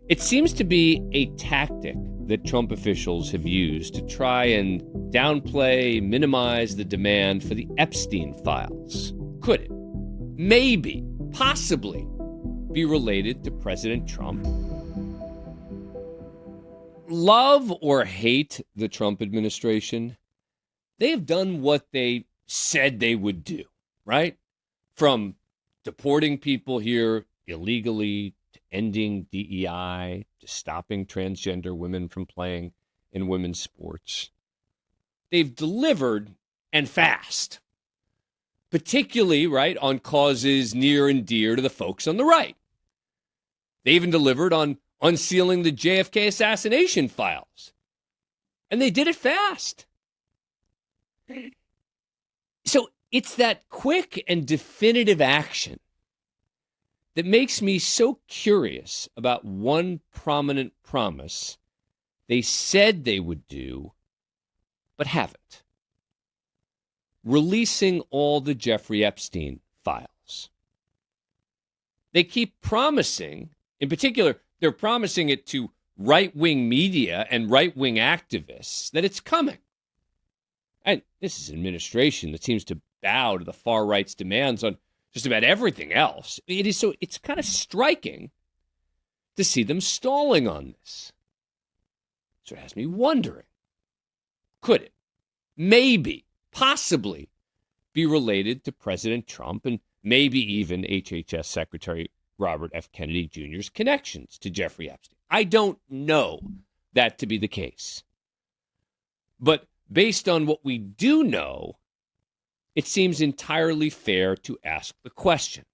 It seems to be a tactic that Trump officials have used to try and downplay, minimize the demand for the Epstein files. Could it, maybe, possibly, be related to President Trump? Love or hate the Trump administration, they have done what they said they would do, right? From deporting people here illegally, to ending DEI, to stopping transgender women from playing in women's sports. They've delivered, and fast, particularly, right, on causes near and dear to the folks on the right. They even delivered on unsealing the JFK assassination files. And they did it fast. So it's that quick and definitive action that makes me so curious about one prominent promise they said they would do, but haven't. Releasing all the Jeffrey Epstein files. They keep promising, in particular, they're promising it to right-wing media and right-wing activists that it's coming. And this is an administration that seems to bow to the far right's demands on just about everything else. It's kind of striking to see them stalling on this. So it has me wondering, could it, maybe, possibly be related to President Trump and maybe even HHS Secretary Robert F. Kennedy Jr.'s connections to Jeffrey Epstein? I don't know that to be the case. But based on what we do know, it seems entirely fair to ask the question.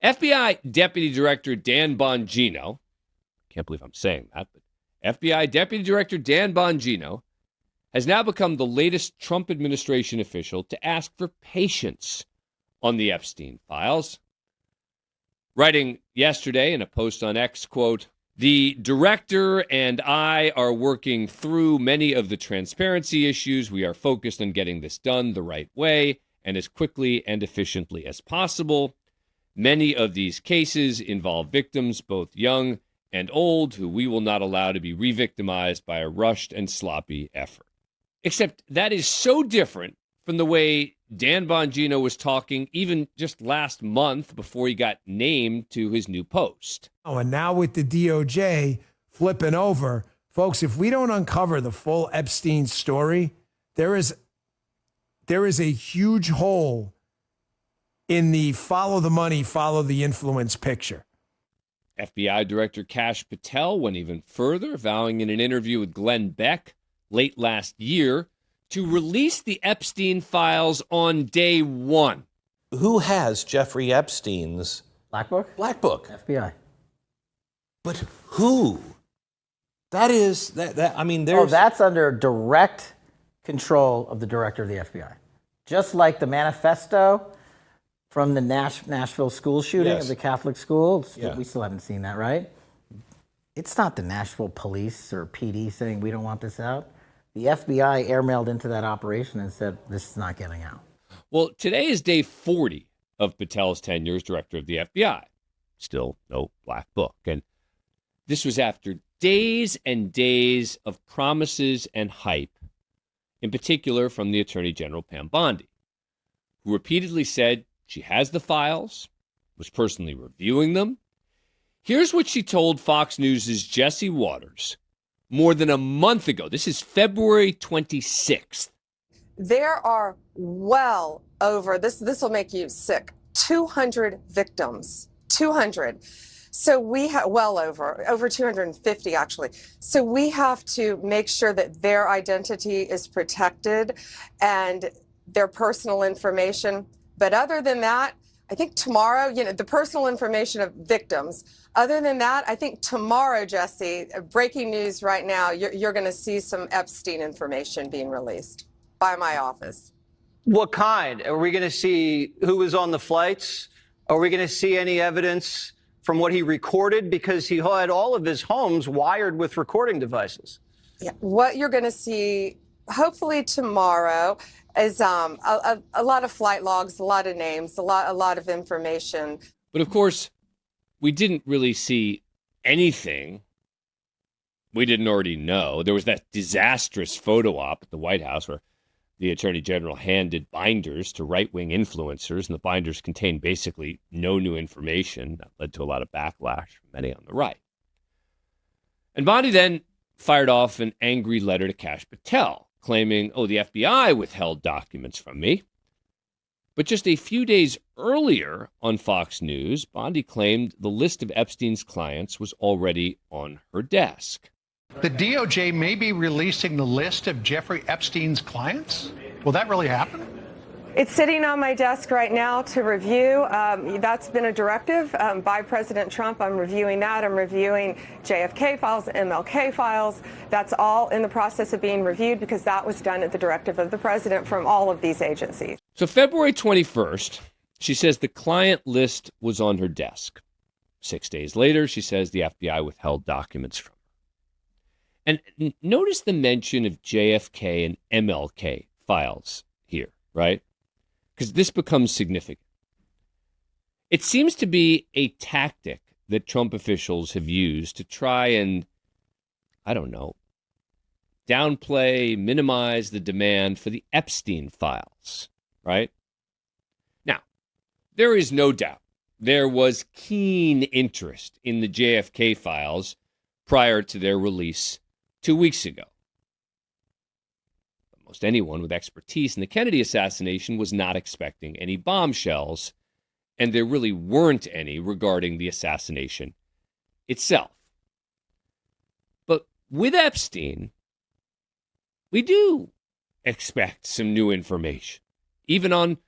FBI Deputy Director Dan Bongino, can't believe I'm saying that, but FBI Deputy Director Dan Bongino has now become the latest Trump administration official to ask for patience on the Epstein files. Writing yesterday in a post on X, quote, "The director and I are working through many of the transparency issues. We are focused on getting this done the right way and as quickly and efficiently as possible. Many of these cases involve victims, both young and old, who we will not allow to be re-victimized by a rushed and sloppy effort." Except that is so different from the way Dan Bongino was talking even just last month before he got named to his new post. Oh, and now with the DOJ flipping over, folks, if we don't uncover the full Epstein story, there is a huge hole in the follow the money, follow the influence picture. FBI Director Kash Patel went even further, vowing in an interview with Glenn Beck late last year to release the Epstein files on day one. Who has Jeffrey Epstein's Black Book? Black Book? FBI. But who? That is that. I mean, there's. Oh, that's under direct control of the director of the FBI. Just like the manifesto from the Nashville school shooting Yes. of the Catholic school. Yeah. We still haven't seen that, right? It's not the Nashville police or PD saying we don't want this out. The FBI airmailed into that operation and said, this is not getting out. Well, today is day 40 of Patel's tenure as director of the FBI. Still no Black Book. And this was after days and days of promises and hype, in particular from the Attorney General Pam Bondi, who repeatedly said she has the files, was personally reviewing them. Here's what she told Fox News' Jesse Waters more than a month ago. This is February 26th. There are well over, this will make you sick, 200 victims, 200. So we have, well over 250 actually. So we have to make sure that their identity is protected and their personal information. But other than that, I think tomorrow, the personal information of victims. Other than that, I think tomorrow, Jesse, breaking news right now, you're going to see some Epstein information being released by my office. What kind? Are we going to see who was on the flights? Are we going to see any evidence from what he recorded? Because he had all of his homes wired with recording devices. Yeah, what you're going to see, hopefully tomorrow, is a lot of flight logs, a lot of names, a lot of information. But of course, we didn't really see anything we didn't already know. There was that disastrous photo op at the White House where the Attorney General handed binders to right-wing influencers, and the binders contained basically no new information. That led to a lot of backlash from many on the right. And Bondi then fired off an angry letter to Kash Patel, claiming, the FBI withheld documents from me. But just a few days earlier on Fox News, Bondi claimed the list of Epstein's clients was already on her desk. The DOJ may be releasing the list of Jeffrey Epstein's clients? Will that really happen? It's sitting on my desk right now to review. That's been a directive by President Trump. I'm reviewing that. I'm reviewing JFK files, MLK files. That's all in the process of being reviewed because that was done at the directive of the president from all of these agencies. So February 21st, she says the client list was on her desk. 6 days later, she says the FBI withheld documents from her. And notice the mention of JFK and MLK files here, right? Because this becomes significant. It seems to be a tactic that Trump officials have used to try and, downplay, minimize the demand for the Epstein files, right? Now, there is no doubt there was keen interest in the JFK files prior to their release 2 weeks ago. But most anyone with expertise in the Kennedy assassination was not expecting any bombshells, and there really weren't any regarding the assassination itself. But with Epstein, we do expect some new information, even on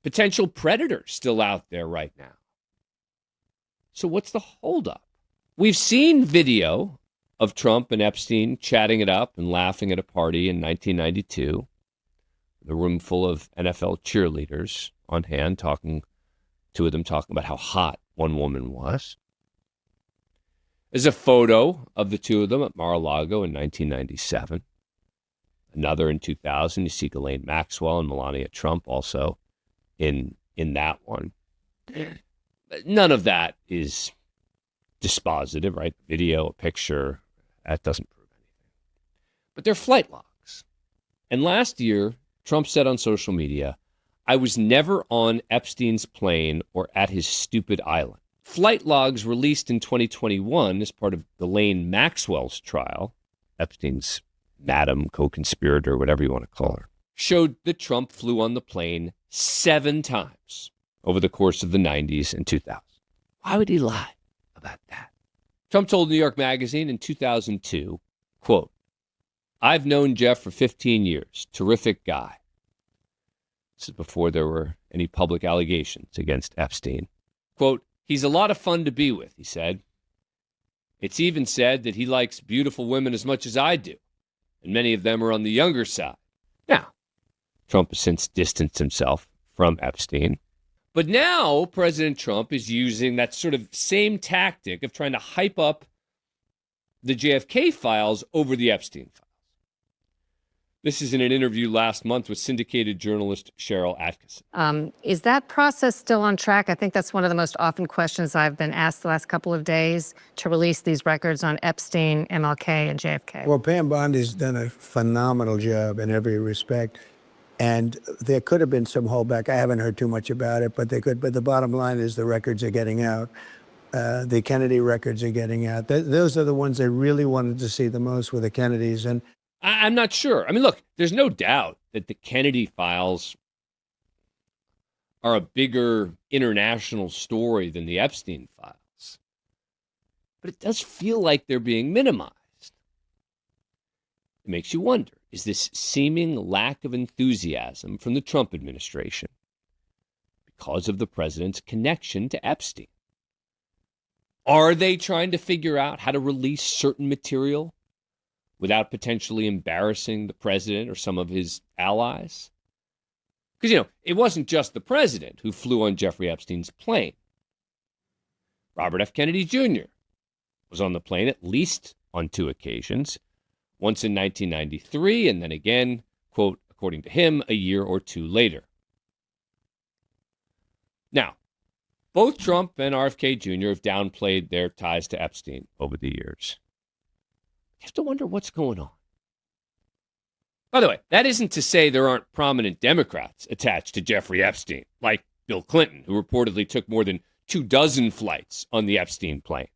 potential predators still out there right now. So what's the holdup? We've seen video of Trump and Epstein chatting it up and laughing at a party in 1992. The room full of NFL cheerleaders on hand, two of them talking about how hot one woman was. There's a photo of the two of them at Mar-a-Lago in 1997. Another in 2000. You see Ghislaine Maxwell and Melania Trump also in that one. None of that is dispositive, right? Video, a picture, that doesn't prove anything. But they're flight logs. And last year, Trump said on social media, "I was never on Epstein's plane or at his stupid island." Flight logs released in 2021 as part of Ghislaine Maxwell's trial, Epstein's madam, co-conspirator, whatever you want to call her, showed that Trump flew on the plane 7 times over the course of the 90s and 2000. Why would he lie about that? Trump told New York Magazine in 2002, quote, "I've known Jeff for 15 years. Terrific guy." This is before there were any public allegations against Epstein. Quote, "He's a lot of fun to be with," he said. "It's even said that he likes beautiful women as much as I do, and many of them are on the younger side." Now, Trump has since distanced himself from Epstein. But now President Trump is using that sort of same tactic of trying to hype up the JFK files over the Epstein files. This is in an interview last month with syndicated journalist Cheryl Atkinson. Is that process still on track? I think that's one of the most often questions I've been asked the last couple of days, to release these records on Epstein, MLK, and JFK. Well, Pam Bondi's done a phenomenal job in every respect. And there could have been some holdback. I haven't heard too much about it, but they could. But the bottom line is the records are getting out. The Kennedy records are getting out. Those are the ones they really wanted to see the most, were the Kennedys. And I'm not sure. I mean, look, there's no doubt that the Kennedy files are a bigger international story than the Epstein files. But it does feel like they're being minimized. It makes you wonder, is this seeming lack of enthusiasm from the Trump administration because of the president's connection to Epstein? Are they trying to figure out how to release certain material without potentially embarrassing the president or some of his allies? Because, it wasn't just the president who flew on Jeffrey Epstein's plane. Robert F. Kennedy Jr. was on the plane at least on 2 occasions, once in 1993 and then again, quote, according to him, a year or 2 later. Now, Both Trump and RFK Jr. have downplayed their ties to Epstein over the years. You have to wonder what's going on. By the way, that isn't to say there aren't prominent Democrats attached to Jeffrey Epstein, like Bill Clinton, who reportedly took more than 24 flights on the Epstein plane,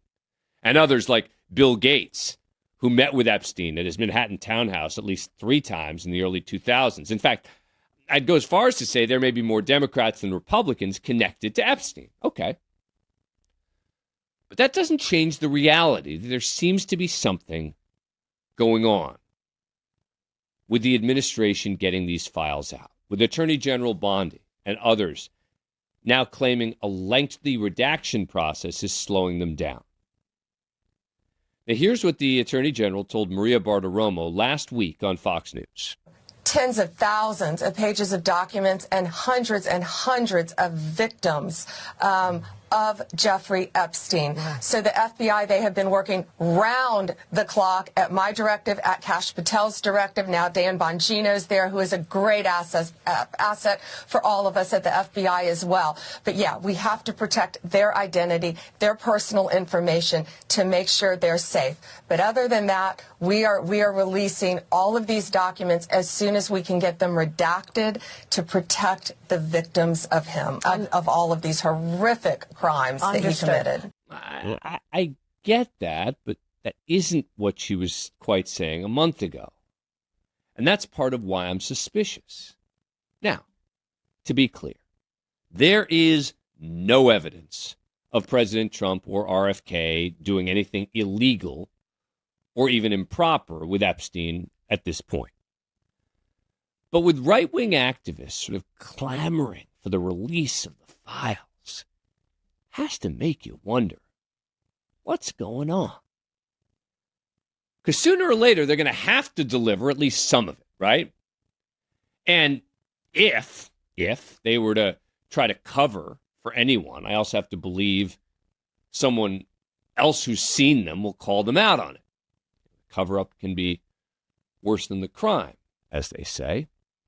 and others like Bill Gates, who met with Epstein at his Manhattan townhouse at least 3 times in the early 2000s. In fact, I'd go as far as to say there may be more Democrats than Republicans connected to Epstein. Okay. But that doesn't change the reality that there seems to be something going on with the administration getting these files out, with Attorney General Bondi and others now claiming a lengthy redaction process is slowing them down. Now, here's what the Attorney General told Maria Bartiromo last week on Fox News. Tens of thousands of pages of documents and hundreds of victims of Jeffrey Epstein. So the FBI, they have been working round the clock at my directive, at Kash Patel's directive. Now Dan Bongino's there, who is a great asset for all of us at the FBI as well. But yeah, we have to protect their identity, their personal information to make sure they're safe. But other than that, we are releasing all of these documents as soon as we can get them redacted to protect the victims of of all of these horrific crimes that he committed. I get that, but that isn't what she was quite saying a month ago. And that's part of why I'm suspicious. Now, to be clear, there is no evidence of President Trump or RFK doing anything illegal or even improper with Epstein at this point. But with right-wing activists sort of clamoring for the release of the files, has to make you wonder, what's going on? Because sooner or later, they're going to have to deliver at least some of it, right? And if they were to try to cover for anyone, I also have to believe someone else who's seen them will call them out on it. Cover-up can be worse than the crime, as they say.